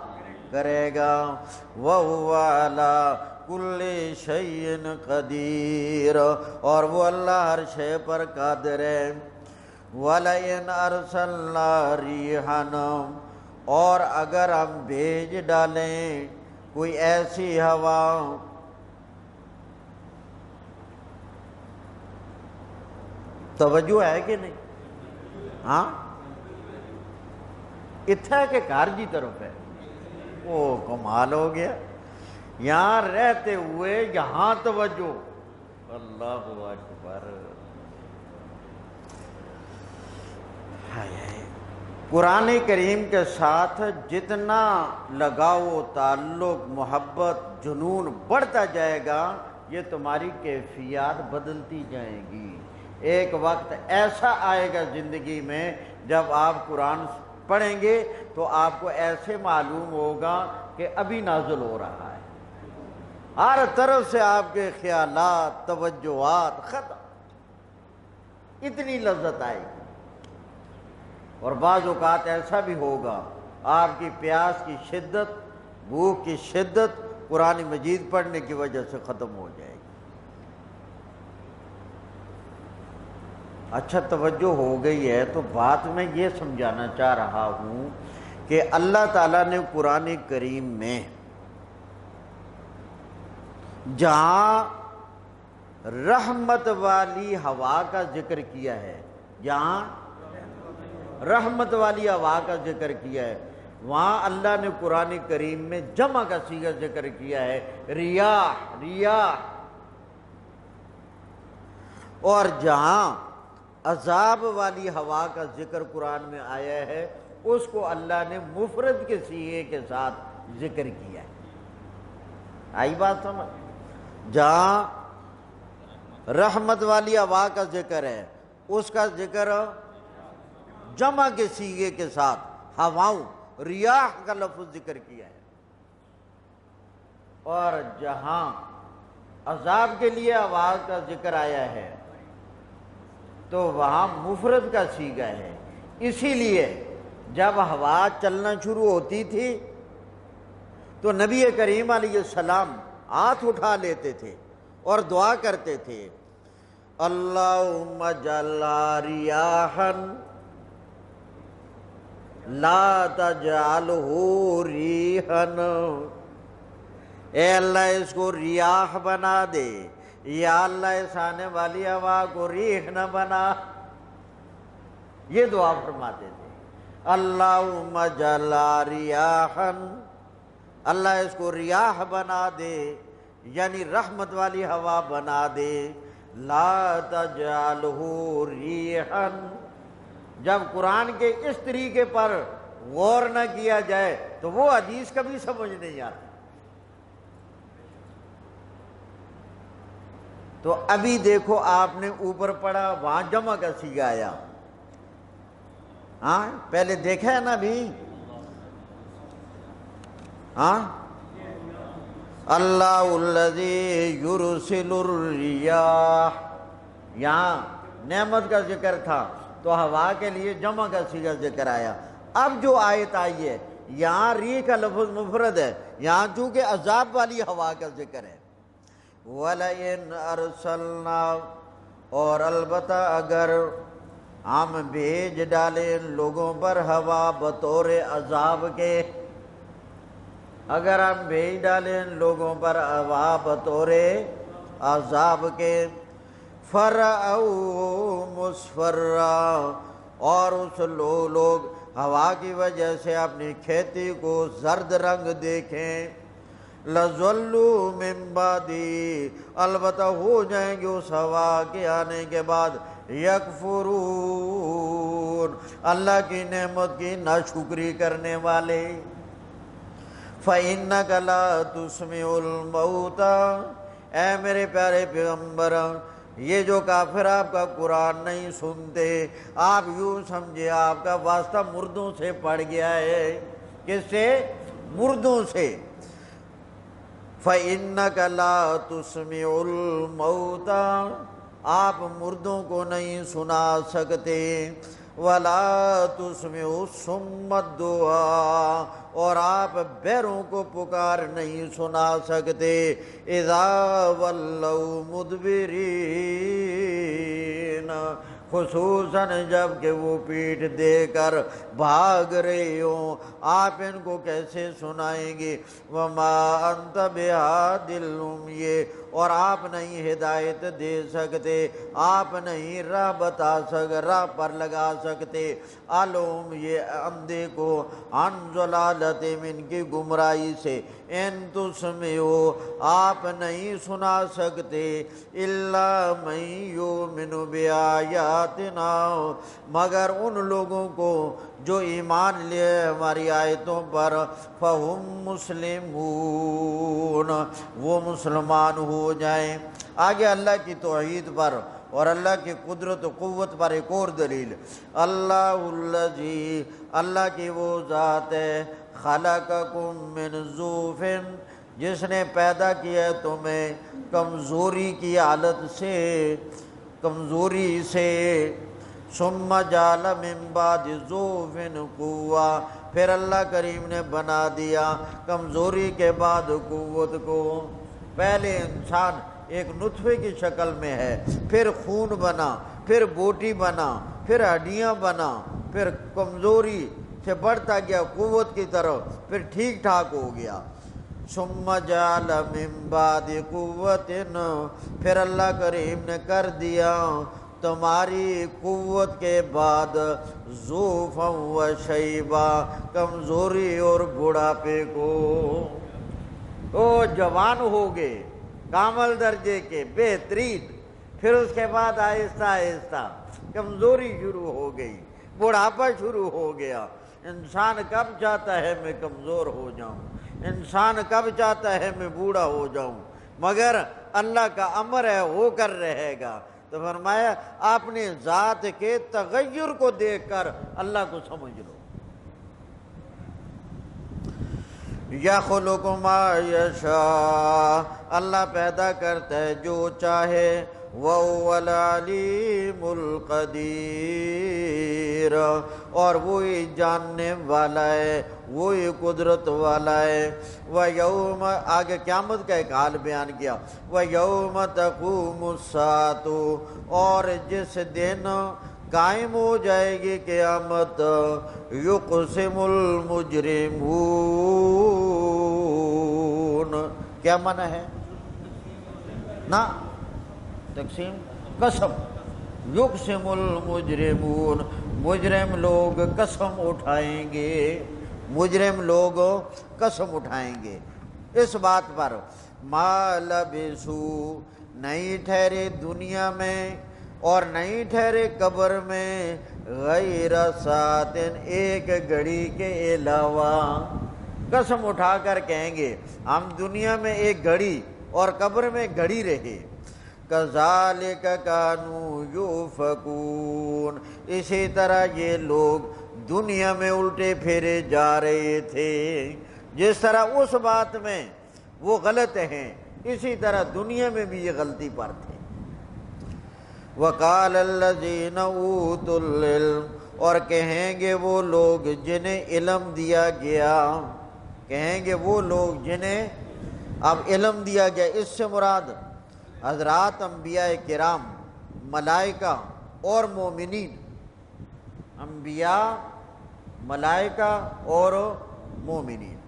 کرے گا وَهُوَ عَلَى كُلِّ شَيْءٍ قَدِيرٌ اور وہ اللہ ہر شے پر قادر ہے وَلَئِنْ أَرْسَلْنَا رِيحًا اور اگر ہم بھیج ڈالیں کوئی ایسی ہوا توجہ ہے کہ نہیں ہاں اتھا کے کارجی طرف ہے وہ کمال ہو گیا یہاں رہتے ہوئے یہاں توجہ اللہ اکبر قرآن کریم کے ساتھ جتنا لگاؤ تعلق محبت جنون بڑھتا جائے گا یہ تمہاری کیفیات بدلتی جائیں گی ایک وقت ایسا آئے گا زندگی میں جب آپ قرآن پڑھیں گے تو آپ کو ایسے معلوم ہوگا کہ ابھی نازل ہو رہا ہے ہر طرف سے آپ کے خیالات توجہات ختم اتنی لذت آئے گی اور بعض اوقات ایسا بھی ہوگا آپ کی پیاس کی شدت بھوک کی شدت قرآن مجید پڑھنے کی وجہ سے ختم ہو جائے گی اچھا توجہ ہو گئی ہے تو بات میں یہ سمجھانا چاہ رہا ہوں کہ اللہ تعالیٰ نے قرآن کریم میں جہاں رحمت والی ہوا کا ذکر کیا ہے جہاں رحمت والی ہوا کا ذکر کیا ہے وہاں اللہ نے قرآن کریم میں جمع کا صیغہ ذکر کیا ہے ریاح ریاح اور جہاں عذاب والی ہوا کا ذکر قرآن میں آیا ہے اس کو اللہ نے مفرد کے صیغے کے ساتھ ذکر کیا ہے آئی بات سمجھ جہاں رحمت والی ہوا کا ذکر ہے اس کا ذکر جمع کے صیغے کے ساتھ ہواؤں ریاح کا لفظ ذکر کیا ہے اور جہاں عذاب کے لیے آواز کا ذکر آیا ہے تو وہاں مفرد کا صیغہ ہے اسی لیے جب ہوا چلنا شروع ہوتی تھی تو نبی کریم علیہ السلام ہاتھ اٹھا لیتے تھے اور دعا کرتے تھے اللہم اجعل ریاحا لا تجعلہ ریحن، اے اللہ اس کو ریاح بنا دے، یا اللہ اس آنے والی ہوا کو ریح نہ بنا۔ یہ دعا فرماتے تھے، اللہم اجعلھا ریاحا، اللہ اس کو ریاح بنا دے، یعنی رحمت والی ہوا بنا دے۔ لا تجعلہ ریحا، جب قرآن کے اس طریقے پر غور نہ کیا جائے تو وہ حدیث کبھی سمجھ نہیں آتی۔ تو ابھی دیکھو آپ نے اوپر پڑھا، وہاں جمع کا صیغہ آیا، ہاں پہلے دیکھا ہے نا بھی، ہاں اللہ الذی یرسل الریاح، یہاں نعمت کا ذکر تھا تو ہوا کے لیے جمع کا صیغہ ذکر آیا۔ اب جو آیت آئی ہے یہاں ریح کا لفظ مفرد ہے، یہاں چونکہ عذاب والی ہوا کا ذکر ہے۔ وَلَئِنْ أَرْسَلْنَا، اور البتہ اگر ہم بھیج ڈالیں لوگوں پر ہوا بطور عذاب کے، اگر ہم بھیج ڈالیں لوگوں پر ہوا بطور عذاب کے، فَرَأَوْا مُصْفَرًّا، اور اس لوگ ہوا کی وجہ سے اپنی کھیتی کو زرد رنگ دیکھیں، لَظَلُّوا مِن بَعْدِهِ، البتہ ہو جائیں گے اس ہوا کے آنے کے بعد، یکفرون، اللہ کی نعمت کی ناشکری کرنے والے۔ فَإِنَّكَ لَا تُسْمِعُ الْمَوْتَى، اے میرے پیارے پیغمبر، یہ جو کافر آپ کا قرآن نہیں سنتے، آپ یوں سمجھے آپ کا واسطہ مردوں سے پڑ گیا ہے۔ کس سے؟ مردوں سے۔ فَإِنَّكَ لَا تُسْمِعُ الْمَوْتَى، آپ مردوں کو نہیں سنا سکتے، وَلَا تُسْمِعُ الصُّمَّ الدُّعَاء، اور آپ بہروں کو پکار نہیں سنا سکتے، اِذَا وَلَّوْا مُدْبِرِينَ، خصوصاً جب کہ وہ پیٹھ دے کر بھاگ رہے ہوں، آپ ان کو کیسے سنائیں گے؟ وَمَا أَنْتَ بِهَادِ الْعُمْيِ، اور آپ نہیں ہدایت دے سکتے، آپ نہیں راہ بتا سکتے، راہ پر لگا سکتے، العُمْيِ، اندھے کو، عن ضلالت، ان کی گمراہی سے، ان تسمعوا، آپ نہیں سنا سکتے، الا من یؤمن بآیاتنا، مگر ان لوگوں کو جو ایمان لے ہماری آیتوں پر، فہم مسلمون، وہ مسلمان ہو جائیں۔ آگے اللہ کی توحید پر اور اللہ کی قدرت و قوت پر ایک اور دلیل، اللہ الذی، اللہ کی وہ ذات ہے، خلقکم من ضعف، جس نے پیدا کیا تمہیں کمزوری کی حالت سے، کمزوری سے، ثم جعل من بعد ضعف قوة، پھر اللہ کریم نے بنا دیا کمزوری کے بعد قوت کو۔ پہلے انسان ایک نطفے کی شکل میں ہے، پھر خون بنا، پھر بوٹی بنا، پھر ہڈیاں بنا، پھر کمزوری سے بڑھتا گیا قوت کی طرف، پھر ٹھیک ٹھاک ہو گیا۔ ثم جعل من بعد قوت، پھر اللہ کریم نے کر دیا تمہاری قوت کے بعد ضعفا و شیبا، کمزوری اور بڑھاپے کو، وہ جوان ہو گئے کامل درجے کے بہترین، پھر اس کے بعد آہستہ آہستہ کمزوری شروع ہو گئی، بڑھاپا شروع ہو گیا۔ انسان کب چاہتا ہے میں کمزور ہو جاؤں، انسان کب چاہتا ہے میں بوڑھا ہو جاؤں، مگر اللہ کا امر ہے ہو کر رہے گا۔ تو فرمایا اپنے ذات کے تغیر کو دیکھ کر اللہ کو سمجھ لو۔ یخلق ما یشاء، اللہ پیدا کرتا ہے جو چاہے، وَهُوَ الْعَلِيمُ الْقَدِيرُ، اور وہی جاننے والا ہے، وہی قدرت والا ہے۔ وَيَوْمَ، آگے قیامت کا ایک حال بیان کیا، وَيَوْمَ تَقُومُ السَّاعَةُ، اور جس دن قائم ہو جائے گی قیامت، یقسم المجرمون، کیا معنی ہے نا تقسیم قسم، یقسم المجرمون، مجرم لوگ قسم اٹھائیں گے، مجرم لوگ قسم اٹھائیں گے اس بات پر، ما لبثو، نہیں ٹھہرے دنیا میں اور نہیں ٹھہرے قبر میں، غیر ساعتن، ایک گھڑی کے علاوہ، قسم اٹھا کر کہیں گے ہم دنیا میں ایک گھڑی اور قبر میں گھڑی رہے، کذالک کانوا یؤفکون، اسی طرح یہ لوگ دنیا میں الٹے پھیرے جا رہے تھے، جس طرح اس بات میں وہ غلط ہیں اسی طرح دنیا میں بھی یہ غلطی پر تھے۔ وقال الذین اوتوا العلم، اور کہیں گے وہ لوگ جنہیں علم دیا گیا، کہیں گے وہ لوگ جنہیں اب علم دیا گیا، اس سے مراد حضرات انبیاء کرام، ملائکہ اور مومنین، انبیاء، ملائکہ اور مومنین۔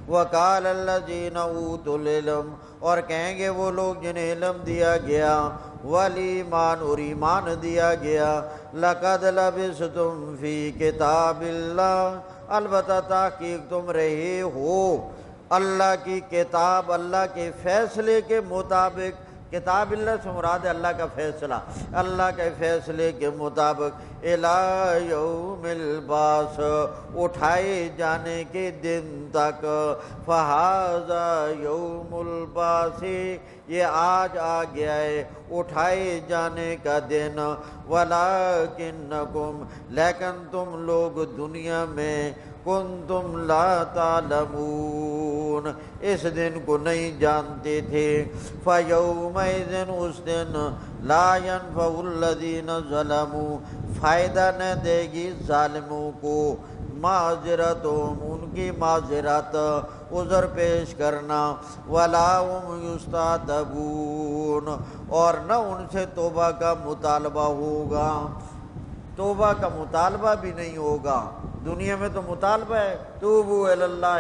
وقال الذین اوتوا العلم، اور کہیں گے وہ لوگ جنہیں علم دیا گیا، والایمان، اور ایمان دیا گیا، لقد لبثتم فی کتاب اللہ، البتہ تحقیق تم رہے ہو اللہ کی کتاب، اللہ کے فیصلے کے مطابق، کتاب اللہ سے مراد ہے اللہ کا فیصلہ، اللہ کے فیصلے کے مطابق، الی یوم البعث، اٹھائے جانے کے دن تک، فہذا یوم البعث، یہ آج آ گیا ہے اٹھائے جانے کا دن، ولکنکم، لیکن تم لوگ دنیا میں، کنتم لا تعلمون، اس دن کو نہیں جانتے تھے، فیومئذ، اس دن، لا ینفع الذین ظلموا، فائدہ نہ دے گی ظالموں کو، معذرتہم، ان کی معذرت، عذر پیش کرنا، ولا هم یستعتبون، اور نہ ان سے توبہ کا مطالبہ ہوگا، توبہ کا مطالبہ بھی نہیں ہوگا، دنیا میں تو مطالبہ ہے، توبوا الی اللہ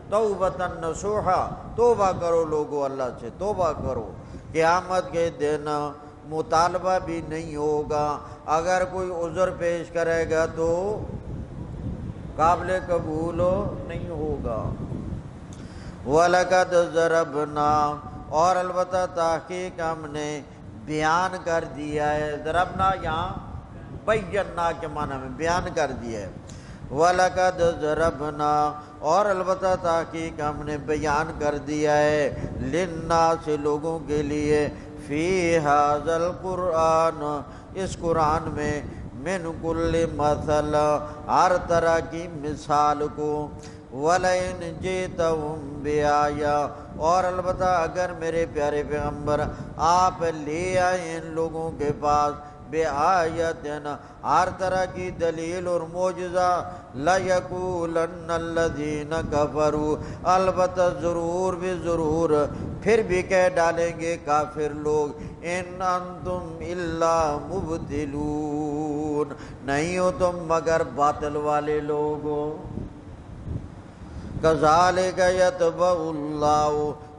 توبۃ نصوحا، توبہ کرو لوگو اللہ سے توبہ کرو، قیامت کے دن مطالبہ بھی نہیں ہوگا، اگر کوئی عذر پیش کرے گا تو قابل قبول نہیں ہوگا۔ وَلَقَدْ ضَرَبْنَا، اور البتہ تحقیق ہم نے بیان کر دیا ہے، ضربنا یہاں بینا کے معنی میں بیان کر دیا ہے، وَلَقَدْ ضَرَبْنَا، اور البتہ تحقیق ہم نے بیان کر دیا ہے، لِلنَّاسِ، لوگوں کے لیے، فِي هَذَا الْقُرْآنِ، اس قرآن میں، مِنْ كُلِّ مَثَلٍ، ہر طرح کی مثال کو، وَلَئِنْ جِئْتَهُمْ بِآیَةٍ، اور البتہ اگر میرے پیارے پیغمبر آپ لے آئے ان لوگوں کے پاس، بِآیَةٍ، ہر طرح کی دلیل اور معجزہ، لَيَقُولَنَّ الَّذِينَ كَفَرُوا، البتہ ضرور بھی ضرور پھر بھی کہہ ڈالیں گے کافر لوگ، اِنْ أَنْتُمْ إِلَّا مُبْطِلُونَ، نہیں ہو تم مگر باطل والے لوگ ہو۔ کذالک یطبع اللہ،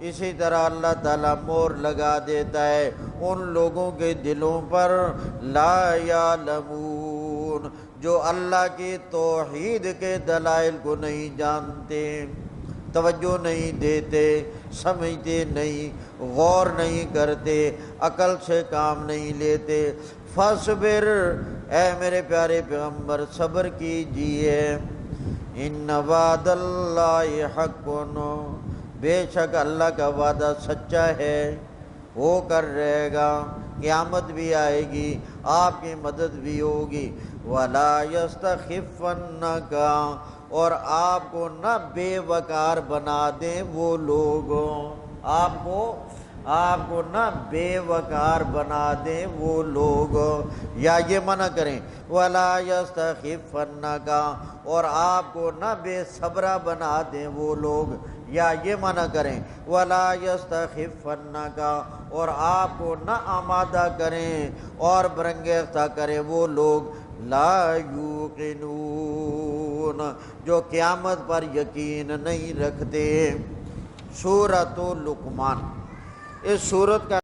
اسی طرح اللہ تعالیٰ مور لگا دیتا ہے ان لوگوں کے دلوں پر، لا یعلمون، جو اللہ کی توحید کے دلائل کو نہیں جانتے، توجہ نہیں دیتے، سمجھتے نہیں، غور نہیں کرتے، عقل سے کام نہیں لیتے۔ فاصبر، اے میرے پیارے پیغمبر صبر کیجئے، ان وعد اللہ حق، بے شک اللہ کا وعدہ سچا ہے، ہو کر رہے گا، قیامت بھی آئے گی، آپ کی مدد بھی ہوگی، ولا یستخفنک، اور آپ کو نہ بے وقار بنا دیں وہ لوگ، آپ کو آپ کو نہ بے وقار بنا دیں وہ لوگ، یا یہ منع کریں وَلَا يَسْتَخِفَّنَّكَ، اور آپ کو نہ بے صبرہ بنا دیں وہ لوگ، یا یہ منع کریں وَلَا يَسْتَخِفَّنَّكَ، اور آپ کو نہ آمادہ کریں اور برنگیختہ کریں وہ لوگ لا یوقنون، جو قیامت پر یقین نہیں رکھتے۔ سورۃ لقمان، اس سورت کا